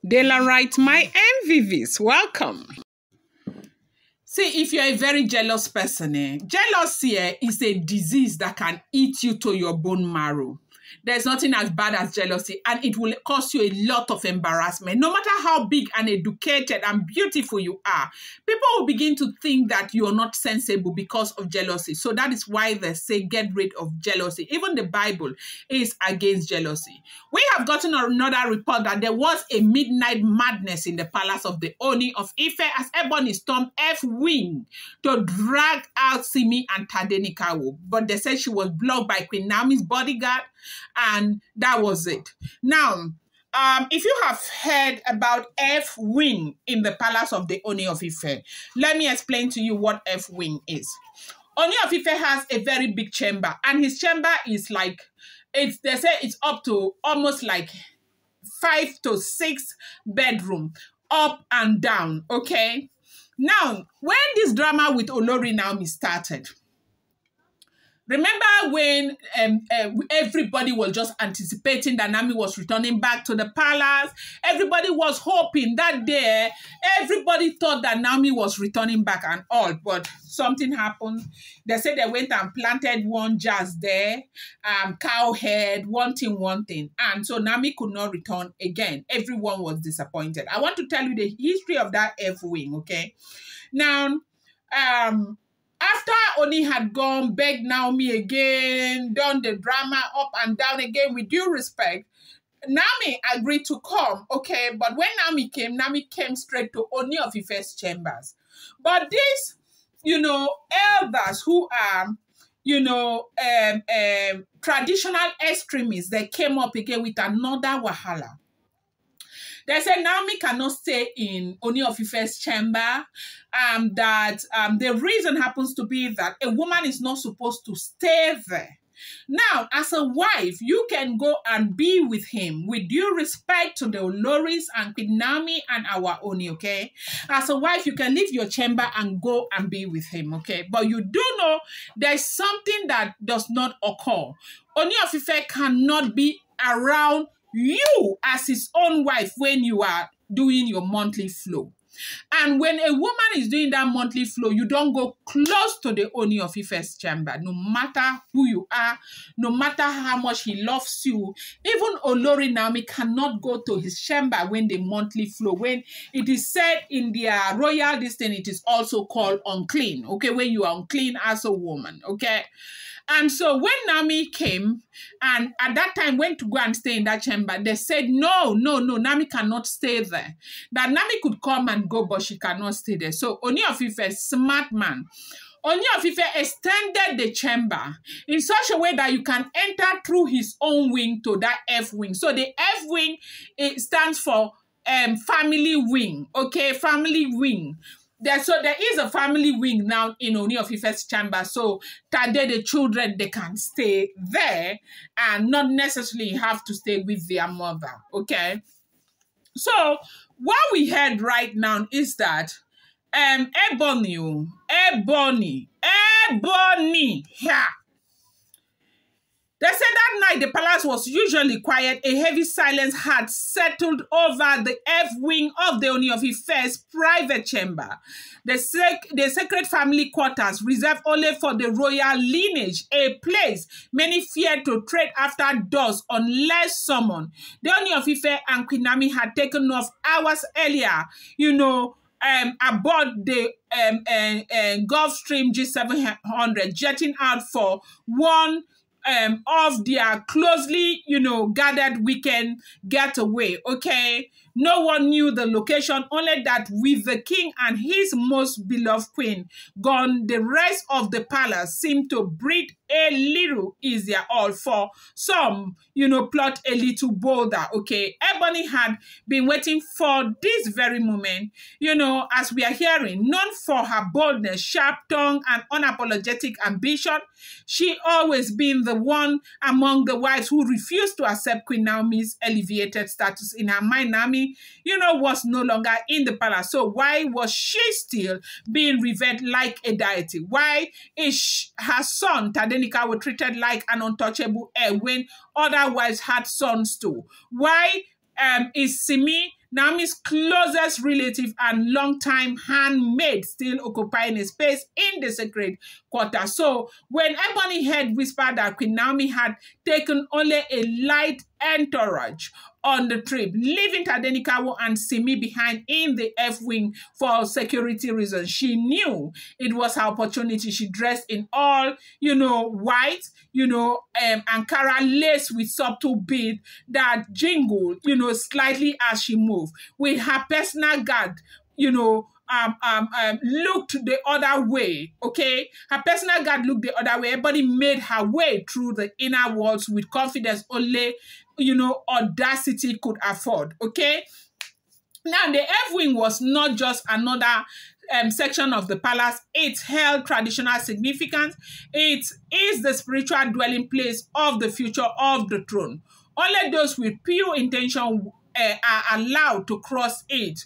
Dela writes, my MVVs, welcome. See, if you're a very jealous person, jealousy is a disease that can eat you to your bone marrow. There's nothing as bad as jealousy, and it will cause you a lot of embarrassment. No matter how big and educated and beautiful you are, people will begin to think that you're not sensible because of jealousy. So that is why they say get rid of jealousy. Even the Bible is against jealousy. We have gotten another report that there was a midnight madness in the palace of the Ooni of Ife as Ebonys stormed F-wing to drag out Simi and Tadenikawo. But they said she was blocked by Queen Naomi's bodyguard, and that was it. Now, if you have heard about F-wing in the palace of the Ooni of Ife, let me explain to you what F-wing is. Ooni of Ife has a very big chamber, and his chamber is like, they say it's up to almost like 5 to 6 bedroom, up and down, okay? Now, when this drama with Olori Naomi started, remember when everybody was just anticipating that Naomi was returning back to the palace? Everybody was hoping that day. Everybody thought that Naomi was returning back and all, but something happened. They said they went and planted one jazz there, cow head, one thing. And so Naomi could not return again. Everyone was disappointed. I want to tell you the history of that F-wing, okay? Now, after Ooni had gone, begged Naomi again, done the drama up and down again, with due respect, Naomi agreed to come, okay? But when Naomi came straight to Ooni of Ife's chambers. But these, elders who are, traditional extremists, they came up again with another wahala. They said Naomi cannot stay in Ooni of Ife's chamber. That the reason happens to be that a woman is not supposed to stay there. Now, as a wife, you can go and be with him with due respect to the Oloris and Queen Naomi and our Ooni, okay? As a wife, you can leave your chamber and go and be with him, okay? But you do know there's something that does not occur. Ooni of Ife cannot be around you as his own wife when you are doing your monthly flow. And when a woman is doing that monthly flow, you don't go close to the Ooni of Ife's chamber, no matter who you are, no matter how much he loves you. Even Olori Naomi cannot go to his chamber when the monthly flow. When it is said in their royal destiny, it is also called unclean, okay? When you are unclean as a woman, okay? And so when Naomi came, and at that time went to go and stay in that chamber, they said, no, Naomi cannot stay there. That Naomi could come and go, but she cannot stay there. So Ooni of Ife, smart man, Ooni of Ife extended the chamber in such a way that you can enter through his own wing to that F-wing. So the F-wing, it stands for family wing, okay, family wing. So there is a family wing now in Ooni of Ife's chamber. So Tade, the children, they can stay there and not necessarily have to stay with their mother, okay? So what we heard right now is that Ebony, yeah. They said that night the palace was usually quiet. A heavy silence had settled over the F-wing of the Ooni of Ife's private chamber. The sacred family quarters reserved only for the royal lineage, a place many feared to tread after dusk unless summoned. The Ooni of Ife and Queen Naomi had taken off hours earlier, aboard the Gulfstream G700, jetting out for one of their closely, gathered weekend getaway, okay? No one knew the location, only that with the king and his most beloved queen gone, the rest of the palace seemed to breathe a little easier, all for some, plot a little bolder, okay? Ebony had been waiting for this very moment, as we are hearing, known for her boldness, sharp tongue, and unapologetic ambition. She always been the one among the wives who refused to accept Queen Naomi's elevated status. In her mind, Naomi, was no longer in the palace. So why was she still being revered like a deity? Why is her son, Tadenikawo, treated like an untouchable heir when other wives had sons too? Why is Simi Naomi's closest relative and longtime handmaid still occupying a space in the sacred quarter. So when Ebony heard whisper that Queen Naomi had taken only a light entourage on the trip, leaving Tadenikawo and Simi behind in the F-wing for security reasons, she knew it was her opportunity. She dressed in all, white, Ankara lace with subtle bead that jingled, slightly as she moved, with her personal guard, looked the other way, okay? Her personal guard looked the other way. Everybody made her way through the inner walls with confidence only, audacity could afford, okay? Now, the F-wing was not just another section of the palace. It held traditional significance. It is the spiritual dwelling place of the future of the throne. Only those with pure intention are allowed to cross it,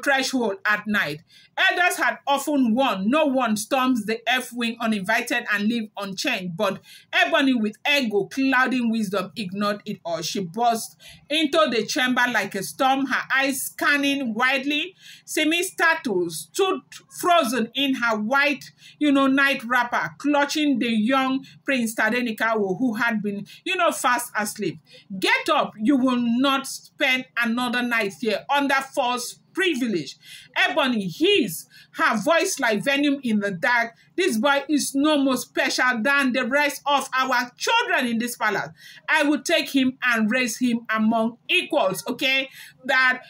threshold at night. Elders had often warned, no one storms the F-wing uninvited and leave unchanged, but Ebony, with ego clouding wisdom, ignored it all. She burst into the chamber like a storm, her eyes scanning widely. Simi's statue stood frozen in her white, night wrapper, clutching the young Prince Tadenikawo, who had been, fast asleep. Get up, you will not spend another night here under false privilege. Ebony hissed, her voice like venom in the dark. This boy is no more special than the rest of our children in this palace. I will take him and raise him among equals, okay? That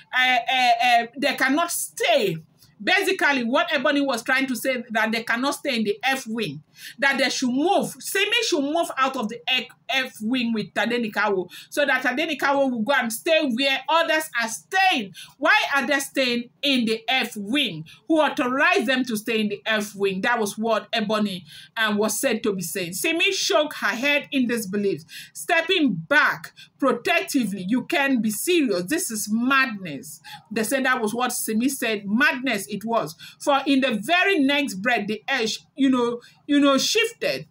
they cannot stay. Basically, what Ebony was trying to say, that they cannot stay in the F-wing, that they should move. Simi should move out of the F-wing with Tadenikawo, so that Tadenikawo will go and stay where others are staying. Why are they staying in the F-wing? Who authorized them to stay in the F-wing? That was what Ebony was said to be saying. Simi shook her head in disbelief, stepping back protectively. You can be serious. This is madness. They said that was what Simi said. Madness it was. For in the very next breath, the edge, shifted.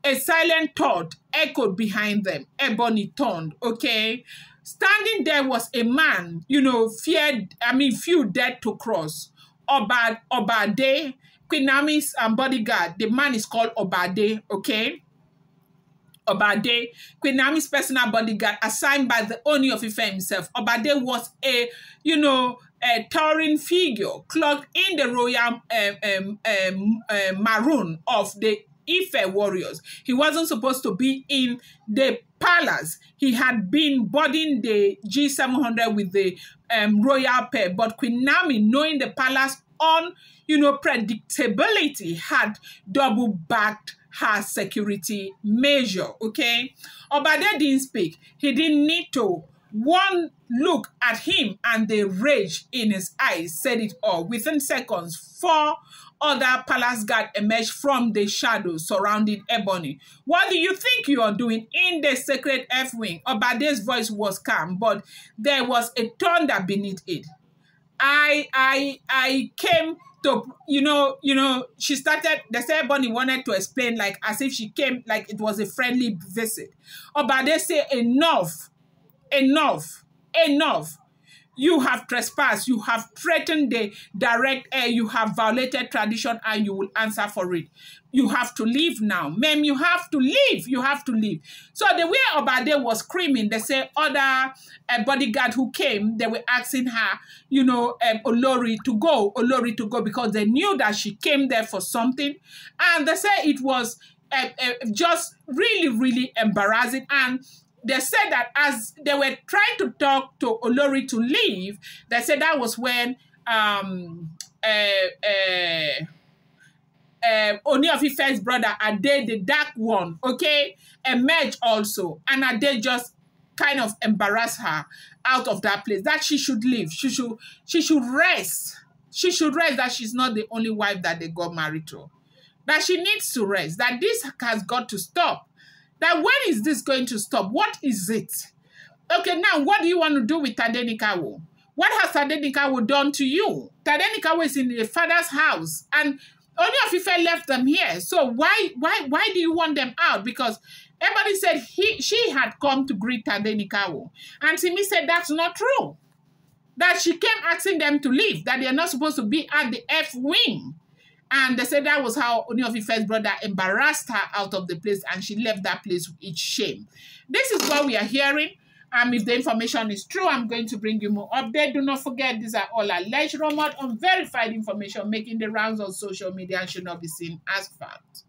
A silent thought echoed behind them. Ebony turned, okay? Standing there was a man, few dead to cross. Obade, Queen Naomi's bodyguard. The man is called Obade, okay? Obade, Queen Naomi's personal bodyguard, assigned by the Ooni of Ife himself. Obade was a towering figure, cloaked in the royal maroon of the Ife warriors. He wasn't supposed to be in the palace. He had been boarding the G700 with the royal pair, but Queen Naomi, knowing the palace on, predictability, had double-backed her security measure, okay? Obade didn't speak. He didn't need to. One look at him and the rage in his eyes said it all. Within seconds, 4 other palace guards emerged from the shadows surrounding Ebony. What do you think you are doing in the sacred F-wing? Obade's voice was calm, but there was a thunder beneath it. I came to, she started, they said Ebony wanted to explain, like as if she came, like it was a friendly visit. Obade said, enough. You have trespassed. You have threatened the direct heir. You have violated tradition and you will answer for it. You have to leave now. Ma'am, you have to leave. You have to leave. So the way Obade was screaming, they say other bodyguard who came, they were asking her, Olori to go, because they knew that she came there for something. And they say it was just really, really embarrassing. And they said that as they were trying to talk to Olori to leave, they said that was when Ooni of Ife's brother, Ade, the dark one, okay, emerged also. And Ade just kind of embarrassed her out of that place, that she should leave. She should rest. She should rest, that she's not the only wife that they got married to. That she needs to rest, that this has got to stop. That when is this going to stop? What is it? Okay, now what do you want to do with Tadenikawo? What has Tadenikawo done to you? Tadenikawo is in the father's house, and Ooni of Ife left them here. So why do you want them out? Because everybody said she had come to greet Tadenikawo, and Simi said that's not true. that she came asking them to leave, that they are not supposed to be at the F wing. And they said that was how Ooni of Ife's brother embarrassed her out of the place, and she left that place with shame. This is what we are hearing. If the information is true, I'm going to bring you more update. Do not forget, these are all alleged, rumored, unverified information making the rounds on social media and should not be seen as fact.